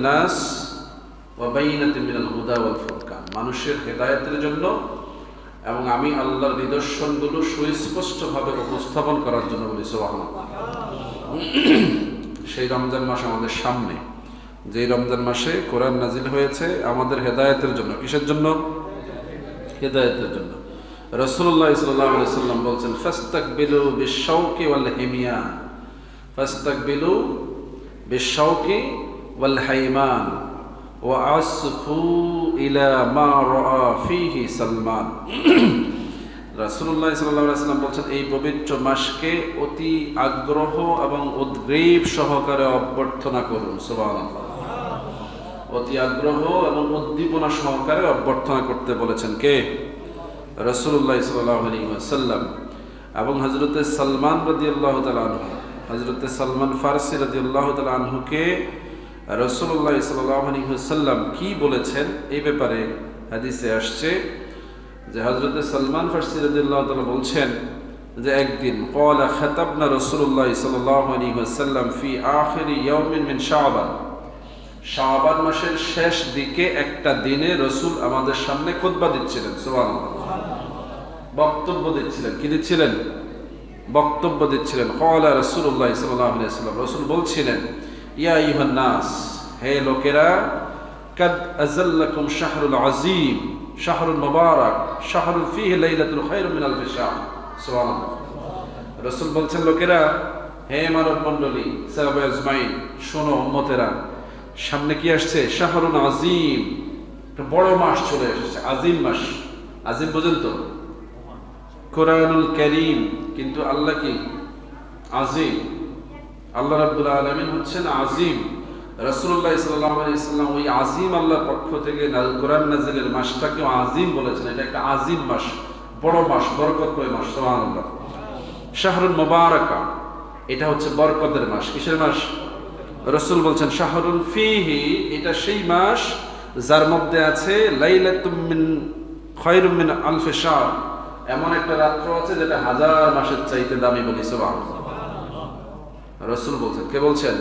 লিন-নাস ওয়া বাইয়িনাতিন মিনাল হুদা ওয়াল ফুরকান, মানুষের হেদায়েতের জন্য এবং আমি আল্লাহর নিদর্শনগুলো সুস্পষ্টভাবে উপস্থাপন করার জন্য বলি সুবহানাল্লাহ। সেই রমজান মাস আমাদের সামনে, যে রমজান মাসে কোরআন নাজিল হয়েছে আমাদের হেদায়েতের জন্য। কিসের জন্য? হেদায়েতের জন্য। রাসূলুল্লাহ সাল্লাল্লাহু আলাইহি ওয়াসাল্লাম বলছেন, ফাস্তাকবিলু বিশ-শাওকি ওয়াল হিমিয়ান, ফাস্তাকবিলু বিশ-শাওকি ওয়াল হাইমান ওয়া আসফু ইলা মা রাআ ফীহি সালমান। রাসূলুল্লাহ সাল্লাল্লাহু আলাইহি ওয়াসাল্লাম বলছেন, এই পবিত্র মাসকে অতি আগ্রহ এবং উদ্গ্রীব সহকারে অভ্যর্থনা করুন। সুবহানাল্লাহ। অতি আগ্রহ এবং উদ্দীপনা সহকারে অভ্যর্থনা করতে বলেছেন কে? রাসূলুল্লাহ সাল্লাল্লাহু আলাইহি ওয়াসাল্লাম। এবং হযরতে সালমান রাদিয়াল্লাহু তাআলা আনহু, হযরতে সালমান ফারসি রাদিয়াল্লাহু তাআলা আনহুকে রাসূলুল্লাহ সাল্লাল্লাহু আলাইহি ওয়াসাল্লাম কি বলেছেন এই ব্যাপারে হাদিসে আসছে যে হযরতে সালমান ফারসি রাদিয়াল্লাহু তাআলা বলছেন যে একদিন ক্বালা খাতাবনা রাসূলুল্লাহ সাল্লাল্লাহু আলাইহি ওয়াসাল্লাম ফি আখিরি ইয়াউমিন মিন শাবান, শাবান মাসের শেষ দিকে একটা দিনে রাসূল আমাদের সামনে খুতবা দিচ্ছিলেন। সুবহানাল্লাহ। বক্তব্য দিচ্ছিলেন। কি দিচ্ছিলেন? বক্তব্য দিচ্ছিলেন। ক্বালা রাসূলুল্লাহ সাল্লাল্লাহু আলাইহি ওয়াসাল্লাম, রাসূল বলছিলেন, ইয়া আইয়ুহান নাস, হে লোকেরা, কাদ আযাল্লাকুম শাহরুল আযীম, শাহরুল মুবারাক, শাহরুল ফীহি লাইলাতুল খায়রুম মিন আলফি শাহর। সুবহানাল্লাহ। রাসূল বলছেন, লোকেরা, হে মানব মণ্ডলী, সাহাবা আজমাইন, শোনো উম্মতেরা, সামনে কি আসছে? শাহরুল আযীম, একটা বড় মাস চলে এসেছে। আযীম মাস, আযীম বোঝেন তো? কোরআনুল কারীম, কিন্তু আল্লাহ কি? আযীম। আল্লাহ রাব্বুল আলামিন হচ্ছেন আযীম। রাসূলুল্লাহ সাল্লাল্লাহু আলাইহি ওয়াসাল্লাম ওই আযীম আল্লাহর পক্ষ থেকে কোরআন নাযিলের মাসটাকে আযীম বলেছেন। এটা একটা আযীম মাস, বড় মাস, বরকতময় মাস। সুবহানাল্লাহ। শাহরুল মুবারাকা, এটা হচ্ছে বরকতের মাস। কিসের মাস? রাসূল বলছেন শাহরুল ফীহি, এটা সেই মাস যার মধ্যে আছে লাইলাতুম মিন খায়রুম মিন আলফি শাহর, এমন একটা রাত্র আছে যেটা হাজার মাসের চাইতে দামি। বলি সুবহানাল্লাহ। রাসূল বলছেন, কে বলছেন?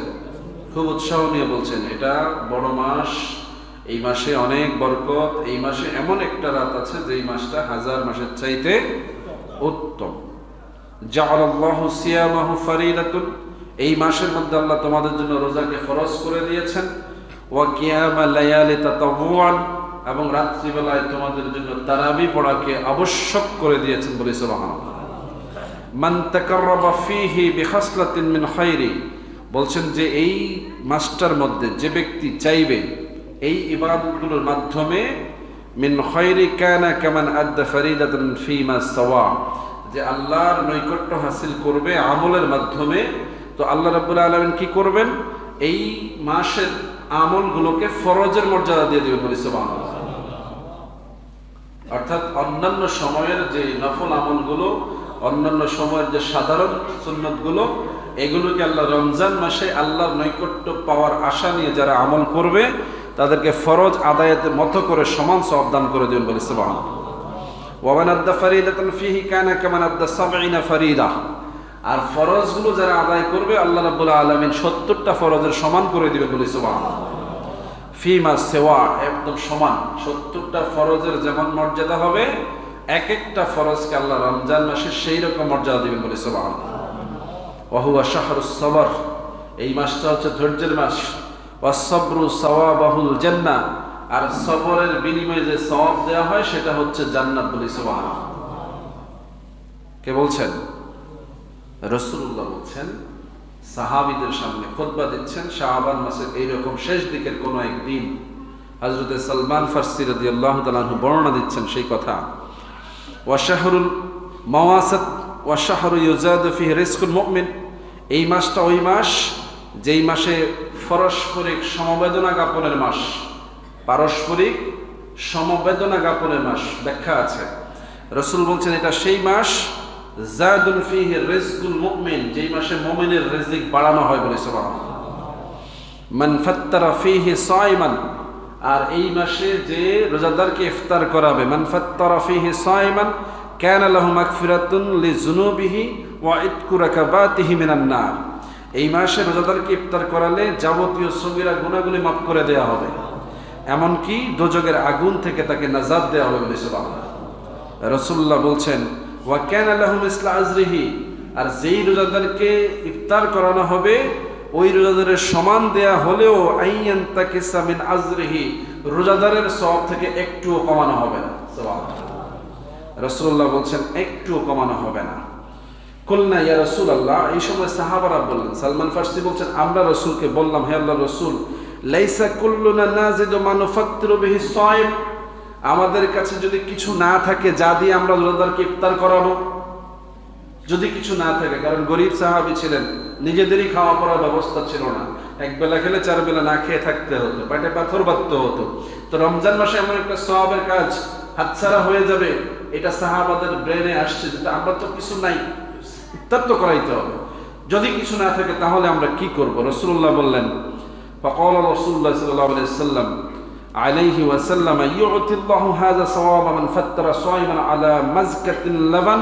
খুব উৎসাহ নিয়ে বলছেন, এটা বড় মাস, এই মাসে অনেক বরকত, এই মাসে এমন একটা রাত আছে যেই মাসটা হাজার মাসের চাইতে উত্তম। জাআলাল্লাহু সিয়ামাহু ফারিদাতুন, এই মাসের মধ্যে আল্লাহ তোমাদের জন্য রোজাকে ফরজ করে দিয়েছেন। ওয়া কিয়ামা লায়ালি তাতাওয়ুআন, এবং রাত্রিবেলায় তোমাদের জন্য তারাবি পড়াকে আবশ্যক করে দিয়েছেন। বলি সুবহানাল্লাহ। মান তাকাররাবা ফীহি বিখাসলাতিন মিন খায়রি, বলছেন যে এই মাসটার মধ্যে যে ব্যক্তি চাইবে এই ইবাদতগুলোর মাধ্যমে মিন খায়রি কানা কামান আদ্দা ফারিদাতান ফীমা সাওয়া, যে আল্লাহর নৈকট্য হাসিল করবে আমলের মাধ্যমে, তো আল্লাহ রাব্বুল আলামিন কি করবেন? এই মাসের আমলগুলোকে ফরজের মর্যাদা দিয়ে দিবেন। বলি সুবহানাল্লাহ। অর্থাৎ অন্যান্য সময়ের যে নফল আমলগুলো, অন্যান্য সময়ের যে সাধারণ সুন্নতগুলো, এগুলোকে আল্লাহ রমজান মাসে আল্লাহর নৈকট্য পাওয়ার আশা নিয়ে যারা আমল করবে তাদেরকে ফরজ আদায়ের মতো করে সমান সওয়াব দান করে দেবেন। বলি সুবহানাল্লাহ। ওয়া মান আদ্দা ফারিদাতান ফীহি কানা কামান আদ্দা ৭০ ফারিদা, আর ফরজগুলো যারা আদায় করবে আল্লাহ রাব্বুল আলামিন ৭০টা ফরজের সমান করে দিবেন। বলি সুবহানাল্লাহ। ফীমা সিওয়া, একদম সমান। ৭০টা ফরজের যেমন মর্যাদা হবে, এক একটা ফরজকে আল্লাহ রমজান মাসে সেই রকম মর্যাদা দিবেন। বলি সুবহানাল্লাহ। ওয়া হুয়া শাহরুস সবর, এই মাসটা হচ্ছে ধৈর্যের মাস। ওয়াস সাবরু সাওয়াবাহুল জান্নাহ, আর সবরের বিনিময়ে যে সওয়াব দেওয়া হয় সেটা হচ্ছে জান্নাত। বলি সুবহানাল্লাহ। কে বলছেন? রাসূলুল্লাহ বলছেন, সাহাবীদের সামনে খুতবা দিচ্ছেন শাবান মাসের এইরকম শেষ দিকের কোনো একদিন। হযরতে সালমান ফারসি রাদিয়াল্লাহু তাআলা আনহু বর্ণনা দিচ্ছেন সেই কথা। ওয়া শাহরুল মাওয়াসাত ওয়া শাহরু ইউজাদু ফীহি রিজকুল মুমিন, এই মাসটা ওই মাস যেই মাসে পারস্পরিক সমবেদনা জ্ঞাপনের মাস। পারস্পরিক সমবেদনা জ্ঞাপনের মাস, ব্যাখ্যা আছে। রাসূল বলছেন এটা সেই মাস জাদুন ফীহি রিজকুল মুমিন, যেই মাসে মুমিনের রিজিক বাড়ানো হয়। বলে সুবহানাল্লাহ। মান ফাত্তারা ফীহি সাইমান, আর এই মাসে যে রোজাদারকে ইফতার করাবে, মান ফাত্তারা ফীহি সাইমান কানা লাহু মাগফিরাতুন লিযুনুবিহি ওয়া ইতকু রাকাবাতিহি মিনান নার, এই মাসে রোজাদারকে ইফতার করালে যাবতীয় সগীরা গুনাহগুলি মাফ করে দেওয়া হবে, এমনকি দোজখের আগুন থেকে তাকে নাজাত দেওয়া হবে বলে সুবহানাল্লাহ। রাসূলুল্লাহ বলছেন ওয়া কানা লাহু মিসলা আজরিহি, আর যেই রোজাদারকে ইফতার করানো হবে ওই রোজাদারের সমান দেয়া হলেও আইয়ান তাকিসা মিন আজরিহি, রোজাদারের সওয়াব থেকে একটুও কমানো হবে না। সুবহানাল্লাহ। রাসূলুল্লাহ বলছেন একটুও কমানো হবে না। কুলনা ইয়া রাসূলুল্লাহ, এই সময় সাহাবারা বললেন, সালমান ফারসি বলছেন আমরা রাসূলকে বললাম, হে আল্লাহর রাসূল, লাইসা কুল্লুনা নাজিদু মা নুফাত্তিরু বিহি সাইম, আমাদের কাছে যদি কিছু না থাকে যা দিয়ে আমরা রোজাদারকে ইফতার করাবো, যদি কিছু না থাকে, কারণ গরিব সাহাবী ছিলেন, নিজেদেরই খাওয়া পড়ার ব্যবস্থা ছিল না, এক বেলা খেলে 4 বেলা না খেয়ে থাকতে হতো, পেটে পাথর বাঁধতে হতো। তো রমজান মাসে এমন একটা সওয়াবের কাজ হাতছাড়া হয়ে যাবে, এটা সাহাবাদের ব্রেনে আসছে যে আমরা তো কিছু নাই, ইফতার তো করাইতে হবে। যদি কিছু না থাকে তাহলে আমরা কি করব? রাসূলুল্লাহ বললেন, ফাকালা রাসূলুল্লাহ সাল্লাল্লাহু আলাইহি ওয়াসাল্লাম আলাইহি ওয়াসাল্লাম ইউতিল্লাহু হাযা সাওয়াবা মান ফাত্তারা সাইমান আলা মাযকাতিন লাবান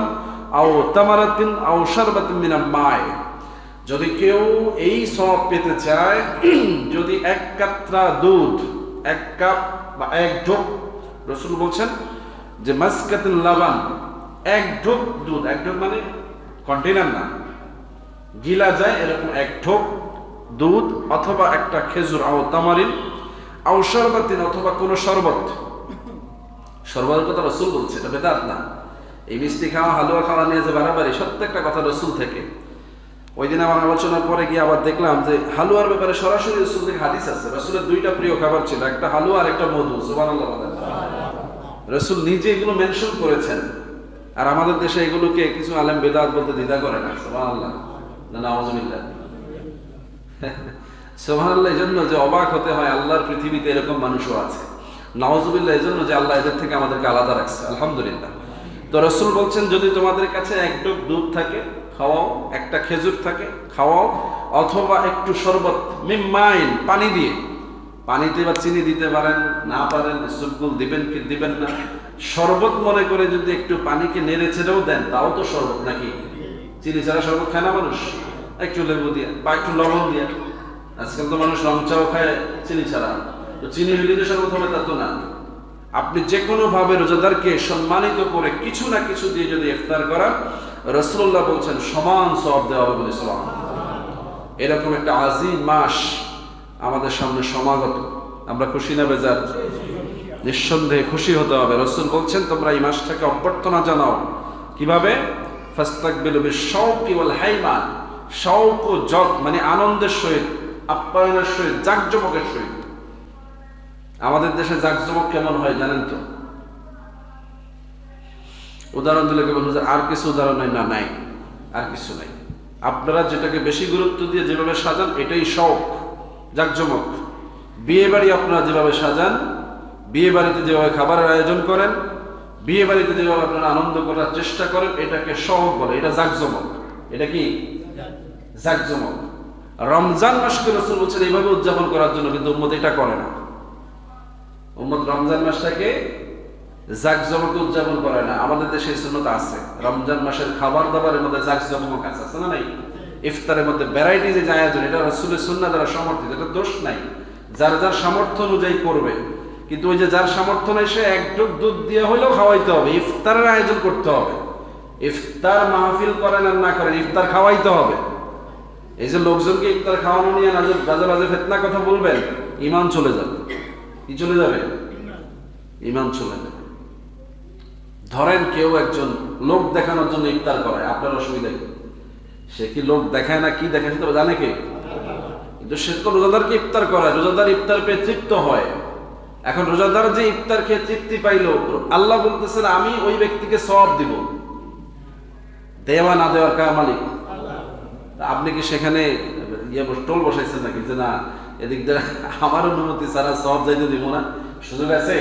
আও তামারাতিন আও শারবাতিন মিনাল মা, যদি কেউ এই সওয়াব পেতে চায়, যদি এক কাতরা দুধ, এক কাপ বা এক ঢোক, রাসূল বলছেন যে মাযকাতুল লাবান, এক ঢোক দুধ, এক ঢোক মানে কন্টেনার না, গিলা যায় এরকম এক ঢোক দুধ, অথবা একটা খেজুর, আও তামারিন আও শারবাতিন, অথবা কোনো শরবত। শরবতের কথা রাসূল বলছে, এটা বেদাত না। এই মিষ্টি খাওয়া হালুয়া খাওয়া নিয়ে যে বাড়াবাড়ি, সত্যি কথা রাসূল থেকে। ওই দিন আমার আলোচনার পরে গিয়ে আবার দেখলাম যে হালুয়ার ব্যাপারে সরাসরি রাসূল থেকে হাদিস আছে। রাসূলের 2টা প্রিয় খাবার ছিল, একটা হালুয়া আর একটা মধু। সুবহানাল্লাহ। রাসূল নিজে এগুলো মেনশন করেছেন, আর আমাদের দেশে এগুলোকে কিছু আলেম বেদাত বলতে দ্বিধা করে না। সুবহানাল্লাহ, না নাউযুবিল্লাহ। সুবহানাল্লাহ। এই জন্য যে অবাক হতে হয়, আল্লাহর পৃথিবীতে এরকম মানুষও আছে। নাউযুবিল্লাহ। এই জন্য যে আল্লাহ এদের থেকে আমাদেরকে আলাদা রাখছে, আলহামদুলিল্লাহ। তো রাসূল বলছেন যদি তোমাদের কাছে এক ঢোক দুধ থাকে খাওয়াও, একটা খেজুর থাকে খাওয়াও, অথবা একটু শরবত মিম্মাইন, পানি দিয়ে, পানিতে বা চিনি দিতে পারেন, না পারেন সুবগুল দিবেন কি দিবেন না, শরবত মনে করে যদি একটু পানিকে নেড়ে ছেড়েও দেন তাও তো শরবত নাকি? চিনি ছাড়া শরবত খায় না মানুষ? একটু লেবু দিয়ে বা একটু লবণ দিয়ে। আজকাল তো মানুষ রং চাও খায় চিনি ছাড়া, তো চিনি হলে যে শরবত হবে তা তো না। আপনি যে কোনো ভাবে রোজাদারকে সম্মানিত করে কিছু না কিছু দিয়ে যদি ইফতার করান, রাসূলুল্লাহ বলছেন সমান সওয়াব দেওয়া হবে বলে। সুবহানাল্লাহ। এরকম একটা আজিম মাস আমাদের সামনে সমাগত, আমরা খুশি না বেজার? নিঃসন্দেহে খুশি হতে হবে। রাসূল বলছেন তোমরা এই মাসটাকে অভ্যর্থনা জানাও। কিভাবে? ফাস্তাকবিলু বিশ-শাওকি ওয়াল হাইমান, শৌক ও জগ মানে আনন্দের সহিত, আপ্যায়নের সহিত, জাঁকজমকের সহিত। আমাদের দেশে জাঁকজমক কেমন হয় জানেন তো? উদাহরণ দিলে কেবল আর কিছু উদাহরণ নাই? না, নাই, আর কিছু নাই। আপনারা যেটাকে বেশি গুরুত্ব দিয়ে যেভাবে সাজান এটাই শৌক, জাঁকজমক। বিয়ে বাড়ি আপনারা যেভাবে সাজান, বিয়ে বাড়িতে যেভাবে খাবারের আয়োজন করেন, বিয়ে বাড়িতে যেভাবে আপনারা আনন্দ করার চেষ্টা করেন, এটাকে শৌক বলে, এটা জাঁকজমক। এটা কি? জাঁকজমক। রমজান মাসকে রাসূল বলছেন এইভাবে উদযাপন করার জন্য, কিন্তু উম্মত এটা করে না। উম্মত রমজান মাসটাকে জাঁকজমকে উদযাপন করে না। আমাদের দেশে এই সুন্নাত আছে, রমজান মাসের খাবার দাবারের মধ্যে জাঁকজমক আছে না নাই? ইফতারের মধ্যে ভ্যারাইটি যে আয়োজন, এটা রাসূলের সুন্নাহ দ্বারা সমর্থিত, এটা দোষ নাই। যার যার সামর্থ্য অনুযায়ী করবে, কিন্তু ওই যে যার সামর্থ্য নাই সে এক ঢোক দুধ দিয়ে হলেও খাওয়াইতে হবে, ইফতারের আয়োজন করতে হবে। ইফতার মাহফিল করেন আর না করেন, ইফতার খাওয়াইতে হবে। এই যে লোকজনকে ইফতার খাওয়ানো নিয়ে বাজে বাজে ফিতনা কথা বলবেন, ঈমান চলে যাবে। কি চলে যাবে? ঈমান চলে যাবে। ধরেন কেউ একজন লোক দেখানোর জন্য ইফতার করায়, আপনার অসুবিধা কি? সে কি লোক দেখায় না কি দেখায় সেটা জানে কে? কিন্তু সে তো রোজাদারকে ইফতার করায়, রোজাদার ইফতার পেয়ে তৃপ্ত হয়। এখন রোজাদার যে ইফতার খেয়ে তৃপ্তি পাইল, আল্লাহ বলতেছেন আমি ওই ব্যক্তিকে সওয়াব দিব। দেওয়া না দেওয়ার কার মালিক? আপনি কি সেখানে টোল বসাইছেন নাকি যে না এদিক দিয়ে আমার অনুমতি ছাড়া সওয়াব যাইতে দিব না? সুযোগ আছে?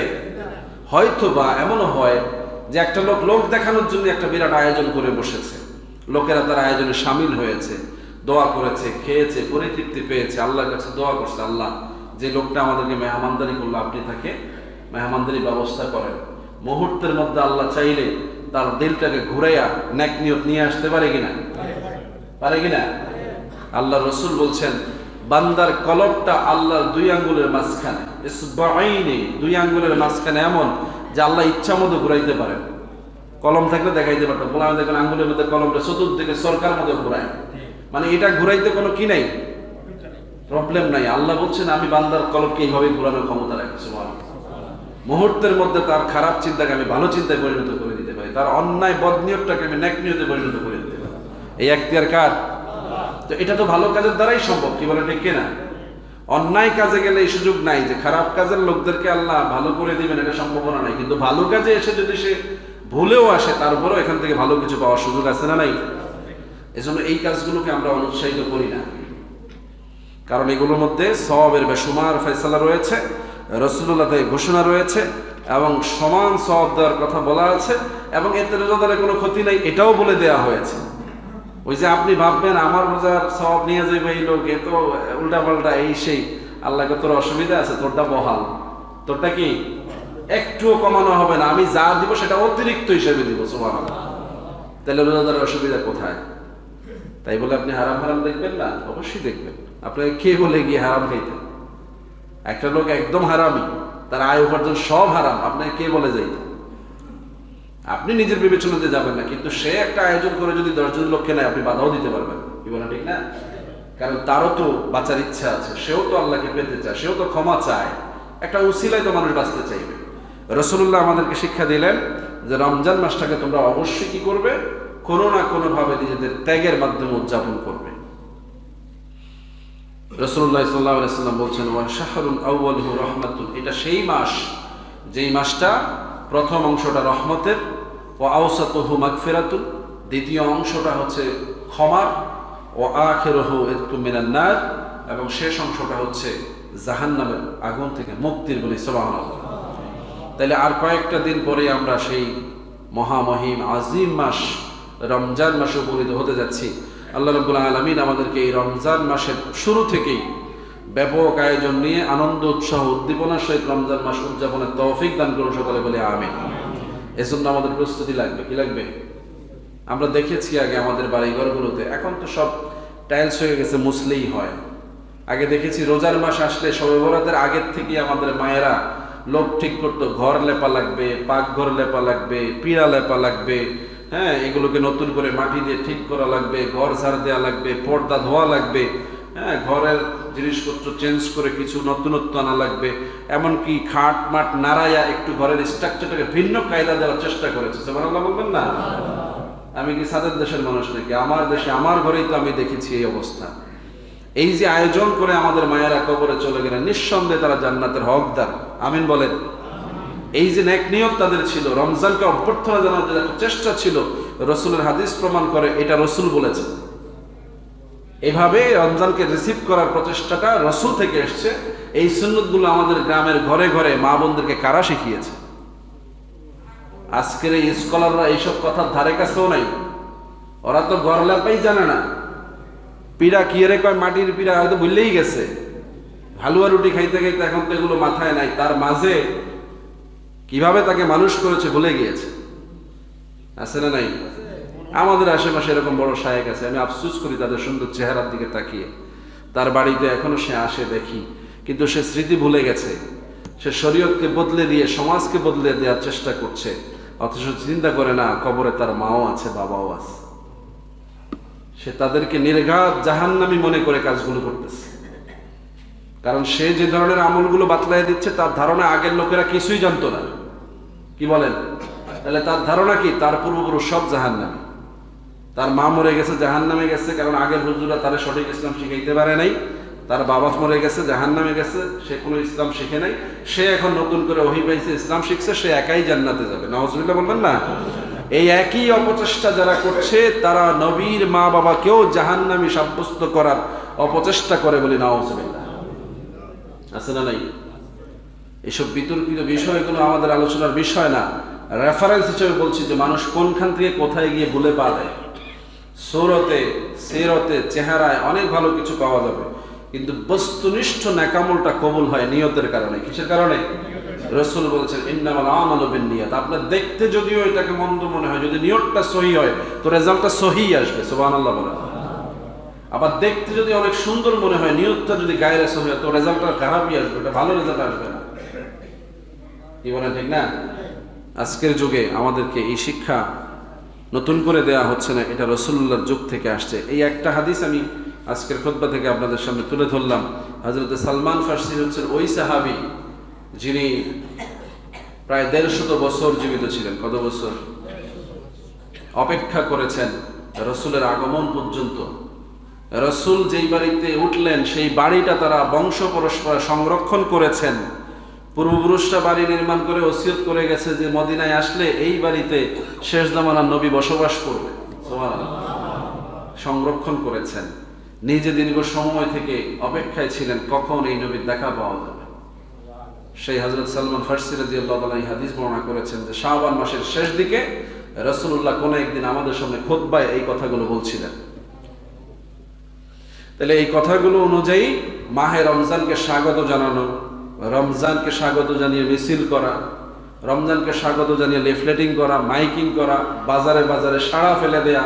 হয়তো বা এমনও হয় যে একটা লোক দেখানোর জন্য একটা বিরাট আয়োজন করে বসেছে, লোকেরা তার আয়োজনে সামিল হয়েছে, দোয়া করেছে, খেয়েছে, পরিতৃপ্তি পেয়েছে, আল্লাহর কাছে দোয়া করছে, আল্লাহ যে লোকটা আমাদেরকে মেহমানদারি করলো আপনি তাকে মেহমানদারি ব্যবস্থা করেন। মুহূর্তের মধ্যে আল্লাহ চাইলে তার দিলটাকে ঘুরাইয়া নেক নিয়ত নিয়ে আসতে পারে কিনা? পারে কিনা? আল্লাহ রসুল বলছেন বান্দার কলবটা আল্লাহর দুই আঙ্গুলের মাঝখানে, ইসবাঈনি, দুই আঙ্গুলের মাঝখানে এমন যে আল্লাহ ইচ্ছা মতো ঘুরাইতে পারেন। কলম থাকলে দেখাইতে পারতাম, বলে আমি দেখেন আঙ্গুলের মধ্যে কলমটা চতুর্দিকে সরকার মতো ঘুরায়, মানে এটা ঘুরাইতে কোনো কি নাই, প্রবলেম নাই। আল্লাহ বলছেন আমি বান্দার কলবকে এইভাবে ঘুরানোর ক্ষমতা রাখি। সুবহানাল্লাহ। মুহূর্তের মধ্যে তার খারাপ চিন্তাকে আমি ভালো চিন্তায় পরিণত করে দিতে পারি, তার অন্যায় বদনিয়তটাকে আমি নেক নিয়তে পরিণত করে দিতে পারি। এই এখতিয়ার কার? তো এটা তো ভালো কাজের দ্বারাই সম্ভব, কি বলে ঠিক কিনা? অন্যায় কাজে গেলে এই সুযোগ নাই যে খারাপ কাজের লোকদেরকে আল্লাহ ভালো করে দিবেন, এটা সম্ভাবনা নাই। কিন্তু ভালো কাজে এসে যদি সে ভুলেও আসে, তারপরেও এখান থেকে ভালো কিছু পাওয়ার সুযোগ আছে না নাই? এজন্য এই কাজগুলোকে আমরা অনুৎসাহিত করি না, কারণ এগুলোর মধ্যে সওয়াবের বেশুমার ফয়সালা রয়েছে, রাসূলুল্লাহ থেকে ঘোষণা রয়েছে এবং সমান সওয়াব দেওয়ার কথা বলা আছে, এবং এতে রোজাদারের কোনো ক্ষতি নাই এটাও বলে দেওয়া হয়েছে। ওই যে আপনি ভাববেন আমার রোজার সওয়াব নিয়ে যাবে এই লোক, এ তো উল্টাপাল্টা এই সেই, আল্লাহকে তোর অসুবিধা আছে, তোরটা বহাল, তোরটা কি একটুও কমানো হবে না, আমি যা দিব সেটা অতিরিক্ত হিসেবে দিব। সুবহানাল্লাহ। তাহলে রোজাদারের অসুবিধা কোথায়? তাই বলে আপনি হারাম হারাম দেখবেন না? অবশ্যই দেখবেন। আপনাকে কে বলে গিয়ে হারাম খাইতে? একটা লোক একদম হারামি, তার আয় উপার্জন সব হারাম, আপনাকে কে বলে যাইতে? আপনি নিজের বিবেচনাতে যাবেন না, কিন্তু সে একটা আয়োজন করে যদি 10 জন লোককে নেয়, আপনি বাধাও দিতে পারবেন, কি বলেন ঠিক না? কারণ তারও তো বাঁচার ইচ্ছা আছে, সেও তো আল্লাহকে পেতে চায়, সেও তো ক্ষমা চায়, একটা উসিলায় তো মানুষ বাঁচতে চাইবে। রাসূলুল্লাহ আমাদেরকে শিক্ষা দিলেন যে রমজান মাসটাকে তোমরা অবশ্যই কি করবে, কোনো না কোনো ভাবে নিজেদের ত্যাগের মাধ্যমে উদযাপন করবে। রাসূলুল্লাহ সাল্লাল্লাহু আলাইহি ওয়াসাল্লাম বলছেন ওয়া শাহরুল আউয়ালুহু রাহমাতুন, এটা সেই মাস যেই মাসটা প্রথম অংশটা রহমতের, ওয়া আওসাতুহু মাগফিরাতুন, দ্বিতীয় অংশটা হচ্ছে ক্ষমার, ওয়া আখিরুহু ইতকুম মিনান নার, এবং শেষ অংশটা হচ্ছে জাহান্নামের আগুন থেকে মুক্তির বলি। সুবহানাল্লাহ। তাহলে আর কয়েকটা দিন পরে আমরা সেই মহামহিম আজিম মাস রমজান মাসে উপনীত হতে যাচ্ছি। আল্লাহ রাব্বুল আলামিন আমাদেরকে এই রমজান মাসের শুরু থেকেই ব্যাপক আয়োজন নিয়ে আনন্দ উৎসাহ উদ্দীপনার সহিত রমজান মাস উদযাপনের তৌফিক দান করুন সকলে বলে আমিন। এজন্য আমাদের প্রস্তুতি লাগবে, কি লাগবে? আমরা দেখেছি আগে আমাদের বাড়িঘরগুলোতে, এখন তো সব টাইলস হয়ে গেছে, মুসলেই হয়। আগে দেখেছি রোজার মাস আসলে শবে বরাতের আগের থেকে আমাদের মায়েরা লোক ঠিক করতো, ঘর লেপা লাগবে, পাকঘর লেপা লাগবে, পিড়া লেপা লাগবে, হ্যাঁ, এগুলোকে নতুন করে মাটি দিয়ে ঠিক করা লাগবে, ঘর ঝাড় দেওয়া লাগবে, পর্দা ধোয়া লাগবে, হ্যাঁ, ঘরের জিনিসপত্র চেঞ্জ করে কিছু নতুনত্ব আনা লাগবে, এমনকি খাট মাট নাড়াইয়া একটু ঘরের স্ট্রাকচারটাকে ভিন্ন কায়দা দেওয়ার চেষ্টা করেছে। সুবহানাল্লাহ বলবেন না? আমি কি সাদের দেশের মানুষ নাকি? আমার দেশে আমার ঘরেই তো আমি দেখেছি এই অবস্থা। এই যে আয়োজন করে আমাদের মায়েরা কবরে চলে গেলেন, নিঃসন্দেহে তারা জান্নাতের হকদার। আমিন বলেন। এই যে নেক নিয়ত তাদের ছিল, রমজানকে অভ্যর্থনা জানানোর চেষ্টা ছিল, রসুলের হাদিস প্রমাণ করে এটা রসুল বলেছে। এভাবে রমজানকে রিসিভ করার প্রচেষ্টাটা রসুল থেকে এসছে। এই সুন্নতগুলো আমাদের গ্রামের ঘরে ঘরে মা বোনদেরকে কারা শিখিয়েছে? আজকের এই স্কলাররা এইসব কথার ধারে কাছেও নাই, ওরা তো ঘর লেপাই জানে না। পিড়া কি রে কয়, মাটির পিড়া হয়তো ভুললেই গেছে। হালুয়া রুটি খাইতে খাইতে এখন তো এগুলো মাথায় নাই, তার মাঝে কিভাবে তাকে মানুষ করেছে ভুলে গিয়েছে। আছে না নাই? আমাদের আশেপাশে এরকম বড় শায়েক আছে, আমি আফসোস করি তাদের সুন্দর চেহারার দিকে তাকিয়ে। তার বাড়িতে এখনো সে আসে দেখি, কিন্তু সে স্মৃতি ভুলে গেছে। সে শরীয়তকে বদলে দিয়ে সমাজকে বদলে দেওয়ার চেষ্টা করছে, অথচ চিন্তা করে না কবরে তার মাও আছে, বাবাও আছে। সে তাদেরকে নির্ঘাত জাহান্নামী মনে করে কাজগুলো করতেছে, কারণ সে যে ধরনের আমলগুলো বাতলাই দিচ্ছে তার ধারণা আগের লোকেরা কিছুই জানতো না। কি বলেন? তাহলে তার ধারণা কি? তার পূর্বপুরুষ সব জাহান্নামী, তার মা মরে গেছে জাহান্নামে গেছে, কারণ আগের হুজুরা তার সঠিক ইসলাম শিখাইতে পারে নাই। তার বাবা মরে গেছে জাহান্নামে গেছে, সে কোনো ইসলাম শিখে নাই। সে এখন নতুন করে ওহী পাইছে, ইসলাম শিখছে, সে একাই জান্নাতে যাবে। নাউজুবিল্লাহ বলবেন না? এই একই অপচেষ্টা যারা করছে তারা নবীর মা বাবাকেও জাহান্নামী সাব্যস্ত করার অপচেষ্টা করে বলি নাউজুবিল্লাহ। আছে না নাই? এসব বিতর্কিত বিষয়গুলো আমাদের আলোচনার বিষয় না, রেফারেন্স হিসেবে বলছি যে মানুষ কোনখান থেকে কোথায় গিয়ে ভুলে পা দেয়। সূরতে, সিরতে, চেহারায় অনেক ভালো কিছু পাওয়া যাবে, কিন্তু বস্তুনিষ্ঠ নেকামলটা কবুল হয় নিয়তের কারণে। কিসের কারণে? রাসূল বলেছেন ইন্নামাল আমালু বিন্নিয়াত। আপনার দেখতে যদিও এটাকে মন্দ মনে হয়, যদি নিয়তটা সহি হয় তো রেজাল্টটা সহি আসবে। সুবহানাল্লাহ বলেন। আবার দেখতে যদি অনেক সুন্দর মনে হয়, নিয়তটা যদি গায়ের এসে হয়, তো রেজাল্টটা খারাপই আসবে, এটা ভালো রেজাল্ট আসবে না। কি বলেন ঠিক না? আজকের যুগে আমাদেরকে এই শিক্ষা নতুন করে দেয়া হচ্ছে না, এটা রাসূলুল্লাহর যুগ থেকে আসছে। এই একটা হাদিস আমি আজকের খুতবা থেকে আপনাদের সামনে তুলে ধরলাম। হযরত সালমান ফারসি হচ্ছেন ওই সাহাবী যিনি প্রায় 150 বছর জীবিত ছিলেন। কত বছর? অপেক্ষা করেছেন রাসূলের আগমন পর্যন্ত। রাসূল যেই বাড়িতে উঠলেন সেই বাড়িটা তারা বংশ পরস্পর সংরক্ষণ করেছেন। পূর্বপুরুষরা বাড়ি নির্মাণ করে ওসিয়ত করে গেছে যে মদিনায় আসলে এই বাড়িতে শেষ জামানার নবী বসবাস করবে। সংরক্ষণ করেছেন। নিজে দীর্ঘ সময় থেকে অপেক্ষায় ছিলেন কখন এই নবীর দেখা পাওয়া যাবে। সেই হযরত সালমান ফারসি রাদিয়াল্লাহু তাআলা এই হাদিস বর্ণনা করেছেন যে শাবান মাসের শেষ দিকে রাসূলুল্লাহ কোন একদিন আমাদের সামনে খুতবায় এই কথাগুলো বলছিলেন। তাহলে এই কথাগুলো অনুযায়ী মাহে রমজানকে স্বাগত জানানো, রমজানকে স্বাগত জানিয়ে মিছিল করা, রমজানকে স্বাগত জানিয়ে লিফলেটিং করা, মাইকিং করা, বাজারে বাজারে সাড়া ফেলে দেয়া,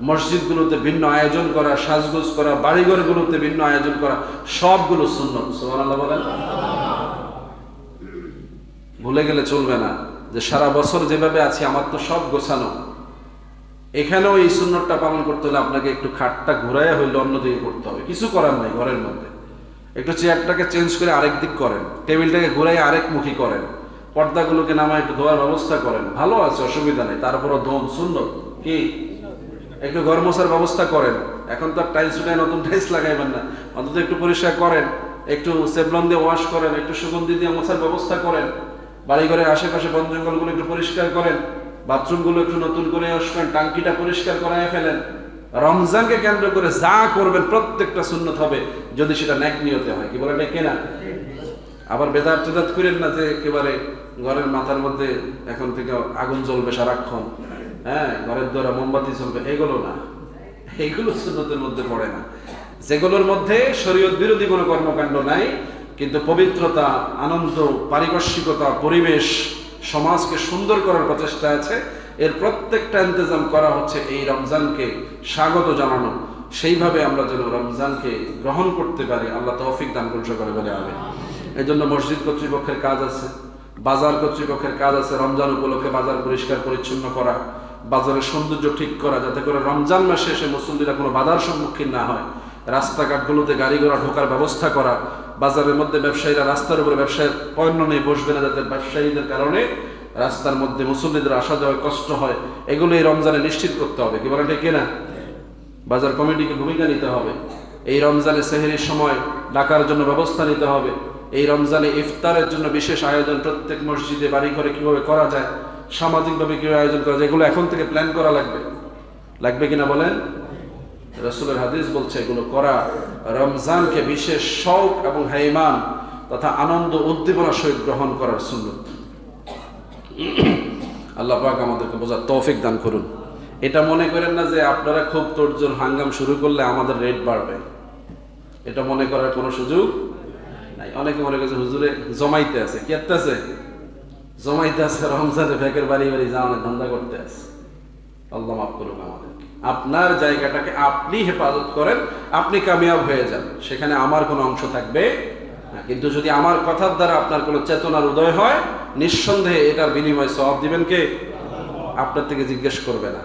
মসজিদগুলোতে ভিন্ন আয়োজন করা, সাজগোজ করা, বাড়িঘরগুলোতে ভিন্ন আয়োজন করা, সবগুলো সুন্নাত। সুবহানাল্লাহ বলেন। ভুলে গেলে চলবে না যে সারা বছর যেভাবে আছি আমার তো সব গোছানো, এখানেও এই সুন্নতটা পালন করতে হলে আপনাকে একটু খাটটা ঘুরাইয়া হইলে অন্যদিকে করতে হবে। কিছু করার নাই, ঘরের মধ্যে একটু চেয়ারটাকে চেঞ্জ করে আরেক দিক করেন, টেবিলটাকে ঘুরাই আরেক মুখী করেন, পর্দাগুলোকে নামায় একটু ধোয়ার ব্যবস্থা করেন, ভালো আছে, অসুবিধা নেই। তারপরও ধোন সুন্নত কি একটু ঘর মোছার ব্যবস্থা করেন। এখন তো আর টাইলস উঠায় নতুন টাইলস লাগাইবেন না, অন্তত একটু পরিষ্কার করেন, একটু সেভলন দিয়ে ওয়াশ করেন, একটু সুগন্ধি দিয়ে মোছার ব্যবস্থা করেন, বাড়িঘরের আশেপাশে বন জঙ্গলগুলো একটু পরিষ্কার করেন, বাথরুমগুলো একটু নতুন করে ওয়াশ করেন, টাঙ্কিটা পরিষ্কার করায় ফেলেন। রমজানকে কেন্দ্র করে যা করবেন প্রত্যেকটা সুন্নত হবে যদি সেটা নেক নিয়তে হয়। কি বলেন ঠিক না? আবার বেদাত টেদাত করেন না যে একেবারে ঘরের মাথার মধ্যে এখন থেকে আগুন জ্বলবে সারাক্ষণ, হ্যাঁ, ঘরের দ্বারা মোমবাতি চলবে, এগুলো না, এগুলো সুন্নতের মধ্যে পড়ে না। যেগুলোর মধ্যে শরীয়ত বিরোধী কোনো কর্মকাণ্ড নাই, কিন্তু পবিত্রতা, আনন্দ, পারিপার্শ্বিকতা, পরিবেশ, সমাজকে সুন্দর করার প্রচেষ্টা আছে, এর প্রত্যেকটা ইন্তজাম করা হচ্ছে এই রমজানকে স্বাগত জানানো। সেইভাবে আমরা যেন রমজানকে গ্রহণ করতে পারি, আল্লাহ তৌফিক দান করুন সকলে বলে আমিন। এই জন্য মসজিদ কর্তৃপক্ষের কাজ আছে, বাজার কর্তৃপক্ষের কাজ আছে, রমজান উপলক্ষে বাজার পরিষ্কার পরিচ্ছন্ন করা, বাজারের সৌন্দর্য ঠিক করা, যাতে করে রমজান মাসে এসে মুসল্লিরা কোনো বাধার সম্মুখীন না হয়। রাস্তাঘাটগুলোতে গাড়ি ঘোড়া ঢোকার ব্যবস্থা করা, বাজারের মধ্যে ব্যবসায়ীরা রাস্তার উপরে ব্যবসায়ের পণ্য নিয়ে বসবে না, যাতে ব্যবসায়ীদের কারণে রাস্তার মধ্যে মুসল্লিদের আসা যাওয়ার কষ্ট হয়, এগুলো এই রমজানে নিশ্চিত করতে হবে। কি বলেন ঠিক কিনা? বাজার কমিটিকে ভূমিকা নিতে হবে। এই রমজানে সেহরির সময় ডাকার জন্য ব্যবস্থা নিতে হবে। এই রমজানে ইফতারের জন্য বিশেষ আয়োজন প্রত্যেক মসজিদে, বাড়ি ঘরে কিভাবে করা যায়, সামাজিকভাবে কিভাবে আয়োজন করা যায়, এগুলো এখন থেকে প্ল্যান করা লাগবে কিনা বলেন? রাসূলের হাদিস বলছে এগুলো করা রমজানকে বিশেষ শৌক এবং হাইমান তথা আনন্দ উদ্দীপনার সহিত গ্রহণ করার সুন্নত। আল্লাহ পাক আমাদেরকে বোঝার তৌফিক দান করুন। এটা মনে করেন না যে আপনারা খুব তোড়জোড় হাঙ্গাম শুরু করলে আমাদের রেট বাড়বে, এটা মনে করার কোনো সুযোগ নাই। অনেকে মনে করছে হুজুরে জমাইতে আছে, কি আছে? জমাইতে আছে, রমজানে ফেকের বাড়ি বাড়ি যাওয়ার ধান্দা করতে আছে। আল্লাহ মাফ করুন আমাদের। আপনার জায়গাটাকে আপনি হেফাজত করেন, আপনি কামিয়াব হয়ে যান, সেখানে আমার কোনো অংশ থাকবে না। কিন্তু যদি আমার কথার দ্বারা আপনার কোনো চেতনার উদয় হয়, নিঃসন্দেহে এটার বিনিময় সওয়াব দিবেন কে? আপনার থেকে জিজ্ঞেস করবে না।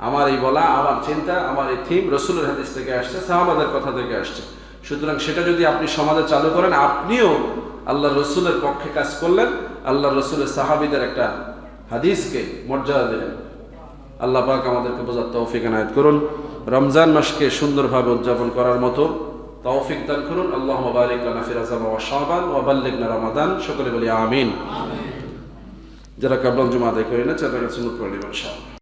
আমার এই বলা, আমার চিন্তা, আমার এই থিম রাসূলের হাদিস থেকে আসছে, সাহাবাদের কথা থেকে আসছে। সুতরাং সেটা যদি আপনি সমাজে চালু করেন, আপনিও আল্লাহ রসুলের পক্ষে কাজ করলেন, আল্লাহ রসুলের সাহাবীদের একটা হাদিসকে মর্যাদা দিলেন। আল্লাহ পাক আমাদেরকে বোঝার তৌফিক এনায়েত করুন। রমজান মাসকে সুন্দরভাবে উদযাপন করার মতো তৌফিক দান করুন। আল্লাহুম্মা বারিক লানা ফি রাজাব ওয়া শাবান ওয়া বাল্লিগনা রমাদান। সকলে বলি আমিন। যারা কাবলান জুমা আদায় করি না, যারা সুন্নাত পড়ি ইনশাআল্লাহ।